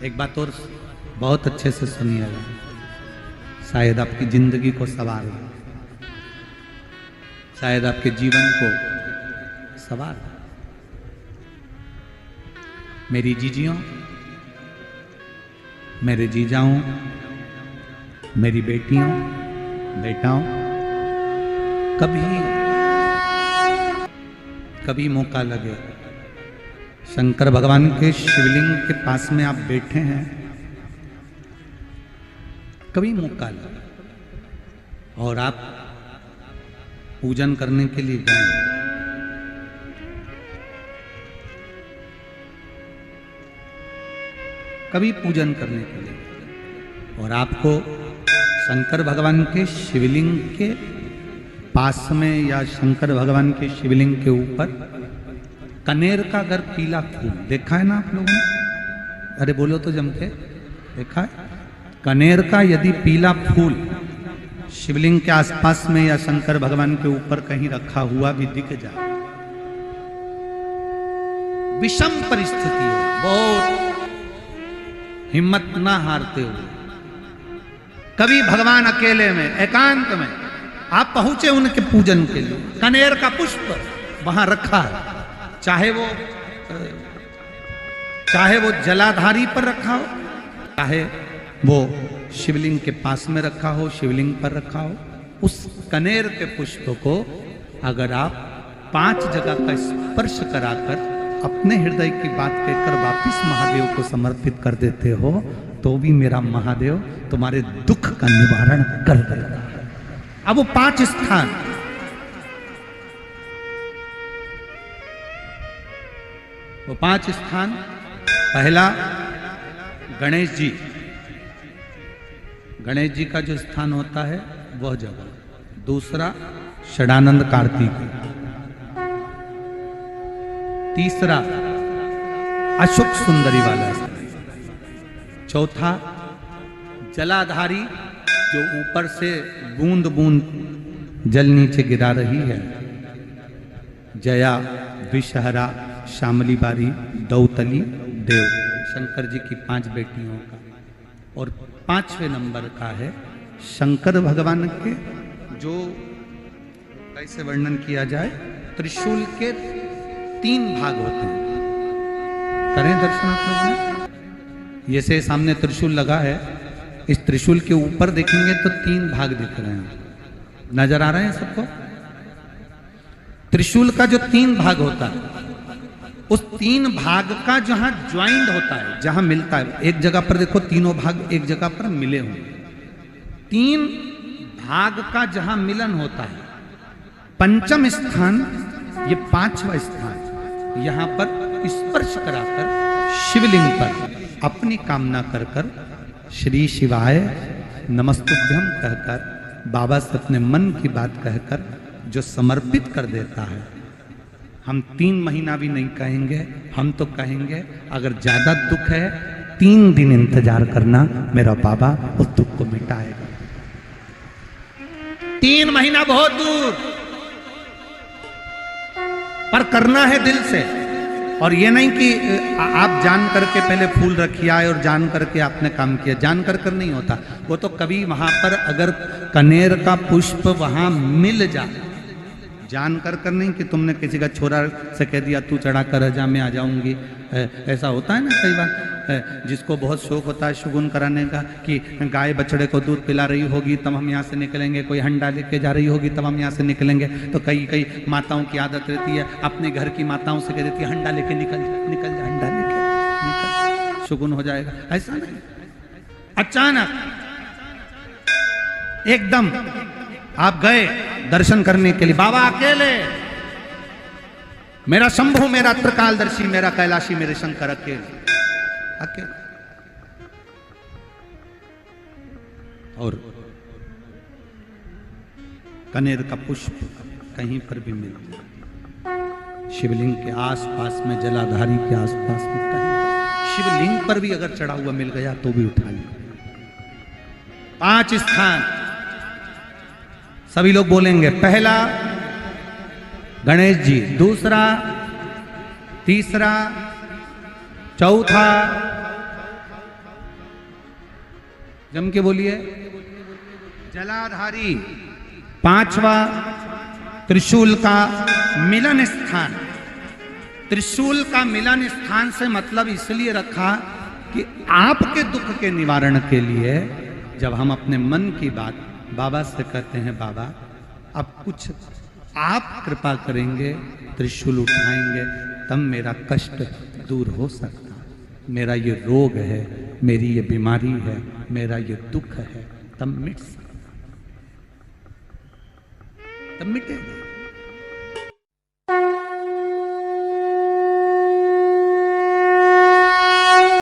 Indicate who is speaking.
Speaker 1: एक बात और बहुत अच्छे से सुनिएगा, शायद आपकी जिंदगी को सवार हो, शायद आपके जीवन को सवार हो। मेरी जीजियों, मेरे जीजाओं, मेरी बेटियों, बेटाओं, कभी मौका लगे, शंकर भगवान के शिवलिंग के पास में आप बैठे हैं, कभी मौका लगे और आप पूजन करने के लिए गए, कभी पूजन करने के लिए और आपको शंकर भगवान के शिवलिंग के पास में या शंकर भगवान के शिवलिंग के ऊपर कनेर का अगर पीला फूल देखा है ना आप लोगों ने, अरे बोलो तो जम के, देखा है? कनेर का यदि पीला फूल शिवलिंग के आसपास में या शंकर भगवान के ऊपर कहीं रखा हुआ भी दिख जाए, विषम परिस्थिति हो, बहुत हिम्मत ना हारते हुए, कभी भगवान अकेले में एकांत में आप पहुंचे उनके पूजन के लिए, कनेर का पुष्प वहां रखा है, चाहे वो जलाधारी पर रखा हो, चाहे वो शिवलिंग के पास में रखा हो, शिवलिंग पर रखा हो, उस कनेर के पुष्प को अगर आप 5 जगह का स्पर्श कराकर अपने हृदय की बात कहकर वापिस महादेव को समर्पित कर देते हो, तो भी मेरा महादेव तुम्हारे दुख का निवारण कर देगा। अब वो 5 स्थान, वो 5 स्थान, पहला गणेश जी, गणेश जी का जो स्थान होता है वह जगह, दूसरा षडानंद कार्तिक, तीसरा अशोक सुंदरी वाला स्थान, चौथा जलाधारी जो ऊपर से बूंद बूंद जल नीचे गिरा रही है, जया, विषहरा, शामली बारी, दौतली, देव, शंकर जी की 5 बेटियों का, और 5वें नंबर का है शंकर भगवान के, जो कैसे वर्णन किया जाए, त्रिशूल के 3 भाग होते हैं। करें दर्शन आप लोगों ने, जैसे सामने त्रिशूल लगा है, इस त्रिशूल के ऊपर देखेंगे तो 3 भाग दिख रहे हैं, नजर आ रहे हैं सबको? त्रिशूल का जो 3 भाग होता है, उस 3 भाग का जहां ज्वाइंट होता है, जहां मिलता है, एक जगह पर देखो तीनों भाग एक जगह पर मिले हुए, 3 भाग का जहां मिलन होता है, 5वां स्थान, ये 5वां स्थान, यहां पर स्पर्श कराकर शिवलिंग पर अपनी कामना कर कर श्री शिवाय नमस्तुभ्यम कहकर, बाबा से अपने मन की बात कहकर जो समर्पित कर देता है, हम 3 महीना भी नहीं कहेंगे, हम तो कहेंगे अगर ज्यादा दुख है 3 दिन इंतजार करना, मेरा बाबा उस दुख को मिटाएगा। 3 महीना बहुत दूर, पर करना है दिल से, और ये नहीं कि आप जान करके पहले फूल रखिए आए और जान करके आपने काम किया, जान कर नहीं होता वो तो, कभी वहां पर अगर कनेर का पुष्प वहां मिल जाए, जान कर नहीं कि तुमने किसी का छोरा से कह दिया तू चढ़ा कर जा, मैं आ जाऊंगी, ऐसा होता है ना कई बार, जिसको बहुत शौक होता है शगुन कराने का, कि गाय बछड़े को दूध पिला रही होगी तब हम यहाँ से निकलेंगे, कोई हंडा लेके जा रही होगी तब हम यहाँ से निकलेंगे, तो कई माताओं की आदत रहती है, अपने घर की माताओं से कह देती है हंडा लेके निकल जा, हंडा लेके निकल, शगुन हो जाएगा। ऐसा नहीं, अचानक एकदम आप गए दर्शन करने के लिए, बाबा अकेले, मेरा शंभु, मेरा त्रिकालदर्शी, मेरा कैलाशी, मेरे शंकर अकेले, और कनेर का पुष्प कहीं पर भी मिल जाए, शिवलिंग के आसपास में, जलाधारी के आसपास में, कहीं शिवलिंग पर भी अगर चढ़ा हुआ मिल गया तो भी उठा लिया। 5 स्थान सभी लोग बोलेंगे, पहला गणेश जी, दूसरा, तीसरा, चौथा, जम के बोलिए। जलाधारी, पांचवा त्रिशूल का मिलन स्थान। त्रिशूल का मिलन स्थान से मतलब इसलिए रखा कि आपके दुख के निवारण के लिए जब हम अपने मन की बात बाबा से कहते हैं, बाबा अब कुछ आप कृपा करेंगे, त्रिशूल उठाएंगे, तब मेरा कष्ट दूर हो सकता, मेरा ये रोग है, मेरी ये बीमारी है, मेरा ये दुख है, तब मिट सकता, तब मिटेगा।